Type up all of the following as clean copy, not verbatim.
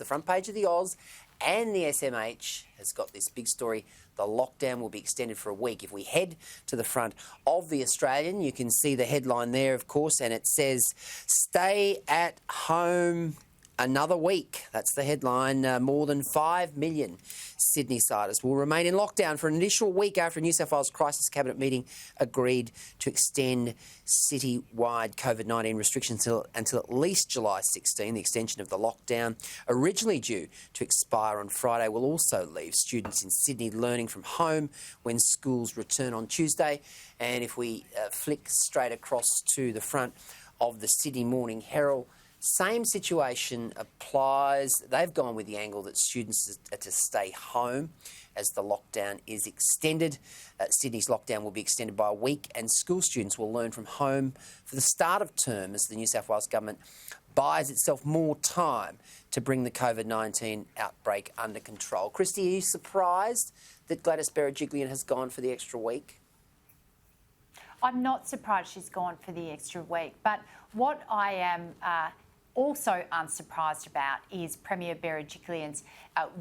the front page of the Oz and the SMH has got this big story. The lockdown will be extended for a week. If we head to the front of the Australian, you can see the headline there, of course, and it says, "Stay at home another week." That's the headline. More than 5 million Sydney-siders will remain in lockdown for an additional week after a New South Wales Crisis Cabinet meeting agreed to extend citywide COVID-19 restrictions until at least July 16. The extension of the lockdown, originally due to expire on Friday, will also leave students in Sydney learning from home when schools return on Tuesday. And if we flick straight across to the front of the Sydney Morning Herald, same situation applies. They've gone with the angle that students are to stay home as the lockdown is extended. Sydney's lockdown will be extended by a week, and school students will learn from home for the start of term as the New South Wales Government buys itself more time to bring the COVID-19 outbreak under control. Christy, are you surprised that Gladys Berejiklian has gone for the extra week? I'm not surprised she's gone for the extra week, but what I am also unsurprised about is Premier Berejiklian's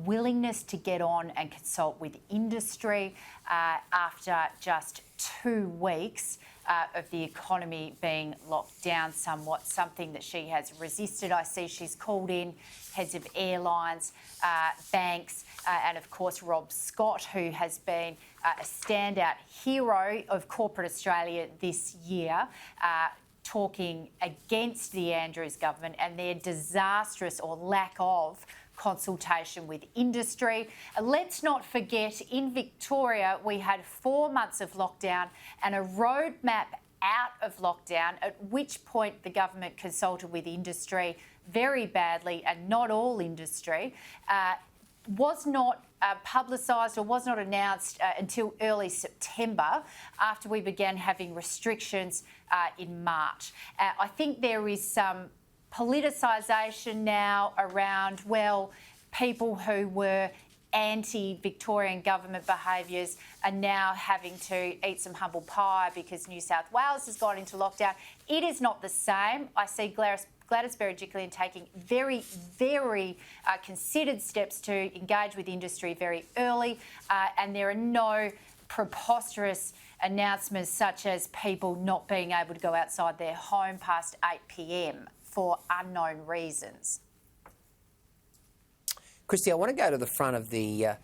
willingness to get on and consult with industry after just 2 weeks of the economy being locked down somewhat, something that she has resisted. I see she's called in heads of airlines, banks, and of course Rob Scott, who has been a standout hero of corporate Australia this year, talking against the Andrews government and their disastrous or lack of consultation with industry. Let's not forget, in Victoria, we had 4 months of lockdown and a roadmap out of lockdown, at which point the government consulted with industry very badly, and not all industry, was not publicised or was not announced until early September, after we began having restrictions in March. I think there is some politicisation now around, well, people who were anti-Victorian government behaviours are now having to eat some humble pie because New South Wales has gone into lockdown. It is not the same. I see Gladys Berejiklian taking very, very considered steps to engage with industry very early, and there are no preposterous announcements such as people not being able to go outside their home past 8 p.m. for unknown reasons. Christy, I want to go to the front of the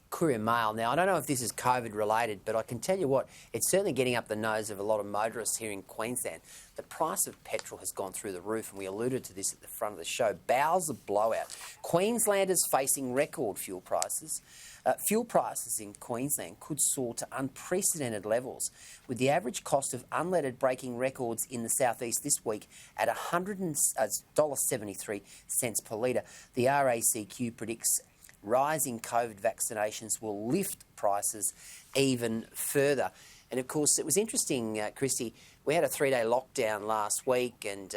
Courier Mail. Now, I don't know if this is COVID related, but I can tell you what, it's certainly getting up the nose of a lot of motorists here in Queensland. The price of petrol has gone through the roof, and we alluded to this at the front of the show. Bowels of blowout. Queenslanders facing record fuel prices. Fuel prices in Queensland could soar to unprecedented levels, with the average cost of unleaded breaking records in the southeast this week at $100.73 per litre. The RACQ predicts rising COVID vaccinations will lift prices even further. And of course, it was interesting, Christy, we had a 3-day lockdown last week, and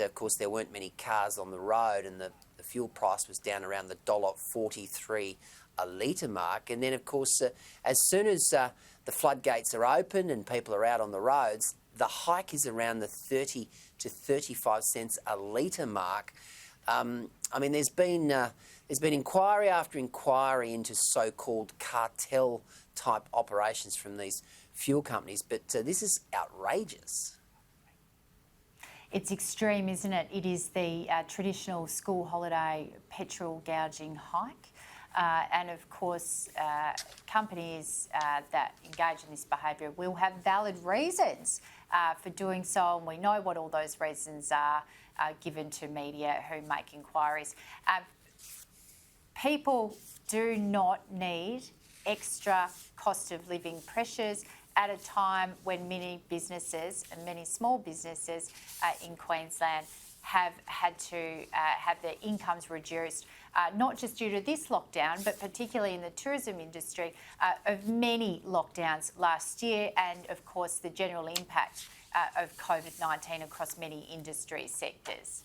of course there weren't many cars on the road, and the fuel price was down around the $1.43 a litre mark. And then, of course, as soon as the floodgates are open and people are out on the roads, the hike is around the 30 to 35 cents a litre mark. I mean, there's been inquiry after inquiry into so-called cartel-type operations from these fuel companies, but this is outrageous. It's extreme, isn't it? It is the traditional school holiday petrol gouging hike. And of course, companies that engage in this behaviour will have valid reasons for doing so, and we know what all those reasons are given to media who make inquiries. People do not need extra cost of living pressures at a time when many businesses and many small businesses in Queensland have had to have their incomes reduced, not just due to this lockdown, but particularly in the tourism industry, of many lockdowns last year, and of course the general impact of COVID-19 across many industry sectors.